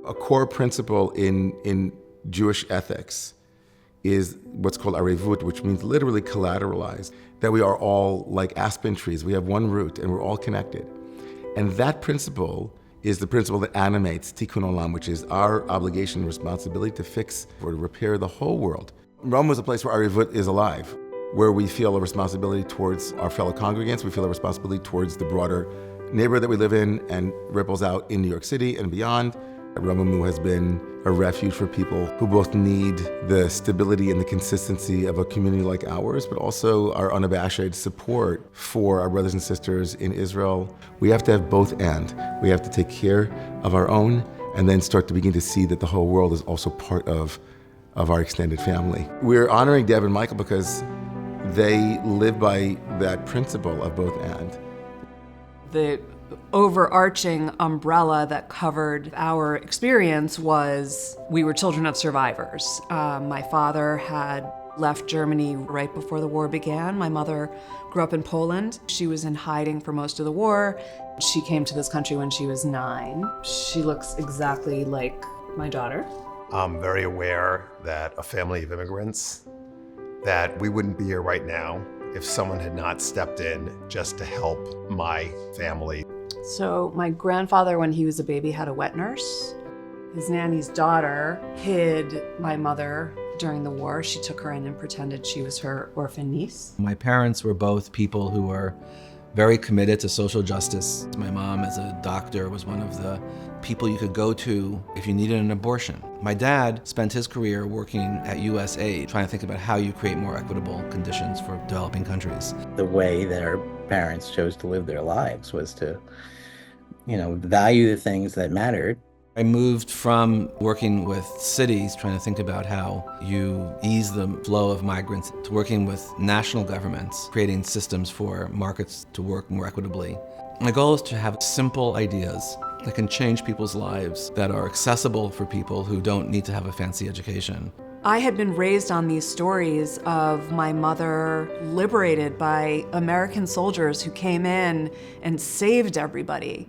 A core principle in Jewish ethics is what's called arevut, which means literally collateralized, that we are all like aspen trees. We have one root and we're all connected. And that principle is the principle that animates Tikkun Olam, which is our obligation and responsibility to fix or to repair the whole world. Rome was a place where arevut is alive, where we feel a responsibility towards our fellow congregants, we feel a responsibility towards the broader neighborhood that we live in and ripples out in New York City and beyond. Romemu has been a refuge for people who both need the stability and the consistency of a community like ours, but also our unabashed support for our brothers and sisters in Israel. We have to have both and. We have to take care of our own and then start to begin to see that the whole world is also part of our extended family. We're honoring Deb and Michael because they live by that principle of both and. The overarching umbrella that covered our experience was we were children of survivors. My father had left Germany right before the war began. My mother grew up in Poland. She was in hiding for most of the war. She came to this country when she was 9. She looks exactly like my daughter. I'm very aware that a family of immigrants, that we wouldn't be here right now if someone had not stepped in just to help my family. So my grandfather, when he was a baby, had a wet nurse. His nanny's daughter hid my mother during the war. She took her in and pretended she was her orphan niece. My parents were both people who were very committed to social justice. My mom, as a doctor, was one of the people you could go to if you needed an abortion. My dad spent his career working at USAID, trying to think about how you create more equitable conditions for developing countries. The way that our parents chose to live their lives was to, value the things that mattered. I moved from working with cities, trying to think about how you ease the flow of migrants, to working with national governments, creating systems for markets to work more equitably. My goal is to have simple ideas that can change people's lives, that are accessible for people who don't need to have a fancy education. I had been raised on these stories of my mother liberated by American soldiers who came in and saved everybody.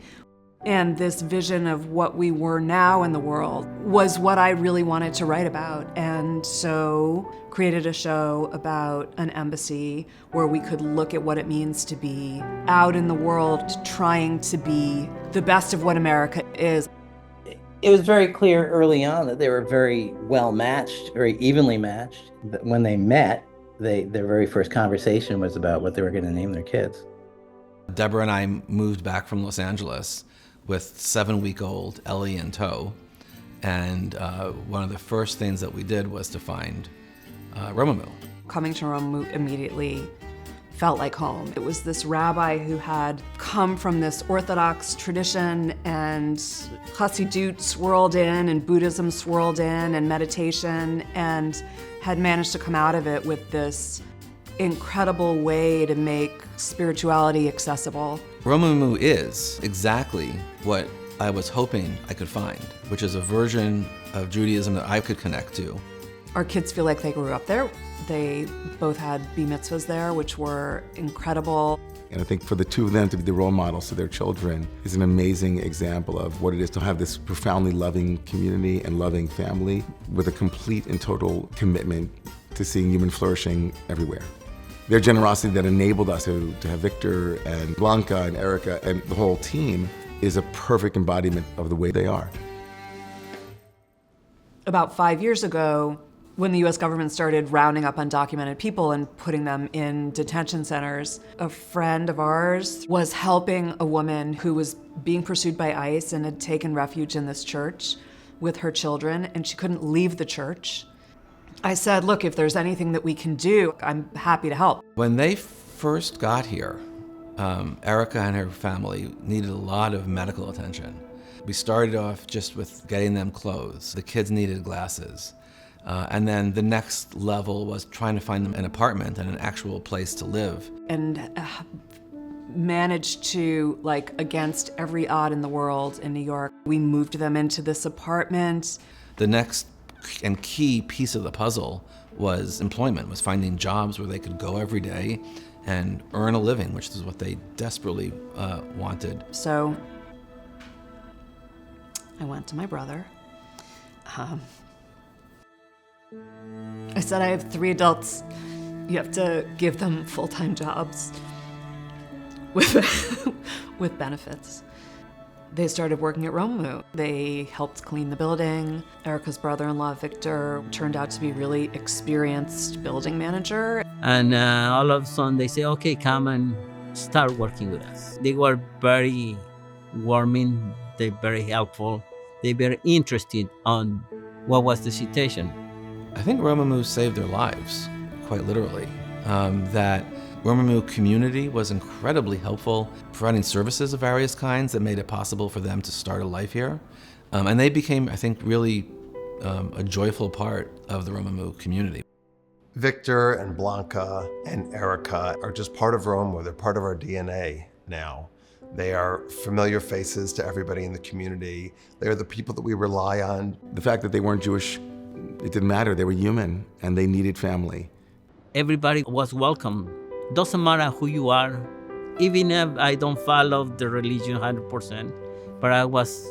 And this vision of what we were now in the world was what I really wanted to write about. And so created a show about an embassy where we could look at what it means to be out in the world, trying to be the best of what America is. It was very clear early on that they were very well matched, very evenly matched. When they met, their very first conversation was about what they were going to name their kids. Deborah and I moved back from Los Angeles with 7-week-old Ellie in tow. And one of the first things that we did was to find Romemu. Coming to Rome immediately felt like home. It was this rabbi who had come from this Orthodox tradition, and Chassidut swirled in, and Buddhism swirled in, and meditation, and had managed to come out of it with this incredible way to make spirituality accessible. Romemu is exactly what I was hoping I could find, which is a version of Judaism that I could connect to. Our kids feel like they grew up there. They both had bar mitzvahs there, which were incredible. And I think for the two of them to be the role models to their children is an amazing example of what it is to have this profoundly loving community and loving family with a complete and total commitment to seeing human flourishing everywhere. Their generosity that enabled us to have Victor and Blanca and Erica and the whole team is a perfect embodiment of the way they are. About 5 years ago, when the US government started rounding up undocumented people and putting them in detention centers, a friend of ours was helping a woman who was being pursued by ICE and had taken refuge in this church with her children, and she couldn't leave the church. I said, look, if there's anything that we can do, I'm happy to help. When they first got here, Erica and her family needed a lot of medical attention. We started off just with getting them clothes. The kids needed glasses. And then the next level was trying to find them an apartment and an actual place to live. And managed to, against every odd in the world in New York, we moved them into this apartment. The next and key piece of the puzzle was employment, was finding jobs where they could go every day and earn a living, which is what they desperately wanted. So I went to my brother I said, I have 3 adults. You have to give them full-time jobs with benefits. They started working at Romamu. They helped clean the building. Erica's brother-in-law, Victor, turned out to be a really experienced building manager. And all of a sudden they say, okay, come and start working with us. They were very warming, they're very helpful. They're very interested on what was the situation. I think Romamu saved their lives, quite literally. That Romamu community was incredibly helpful, providing services of various kinds that made it possible for them to start a life here. And they became, I think, really a joyful part of the Romamu community. Victor and Blanca and Erica are just part of Romamu. They're part of our DNA now. They are familiar faces to everybody in the community. They're the people that we rely on. The fact that they weren't Jewish, it didn't matter. They were human and they needed family. Everybody was welcome. Doesn't matter who you are, even if I don't follow the religion 100%, but I was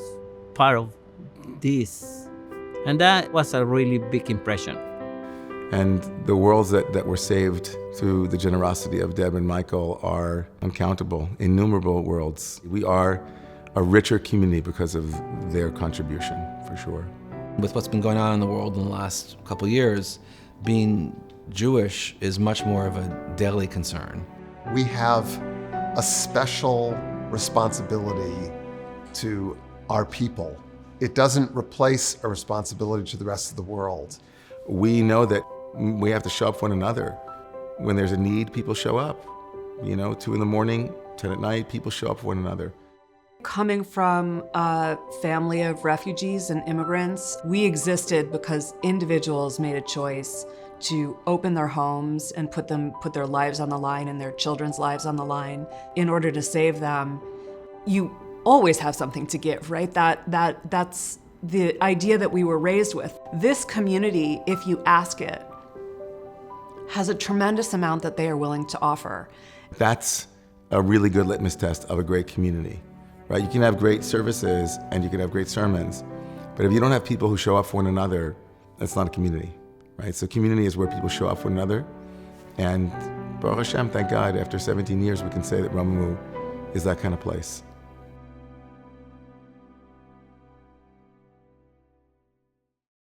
part of this. And that was a really big impression. And the worlds that were saved through the generosity of Deb and Michael are uncountable, innumerable worlds. We are a richer community because of their contribution, for sure. With what's been going on in the world in the last couple of years, being Jewish is much more of a daily concern. We have a special responsibility to our people. It doesn't replace a responsibility to the rest of the world. We know that we have to show up for one another. When there's a need, people show up. 2 in the morning, 10 at night, people show up for one another. Coming from a family of refugees and immigrants, we existed because individuals made a choice to open their homes and put their lives on the line and their children's lives on the line in order to save them. You always have something to give, right? That's the idea that we were raised with. This community, if you ask it, has a tremendous amount that they are willing to offer. That's a really good litmus test of a great community, right? You can have great services and you can have great sermons, but if you don't have people who show up for one another, that's not a community, right? So community is where people show up for one another, and Baruch Hashem, thank God, after 17 years, we can say that Romamu is that kind of place.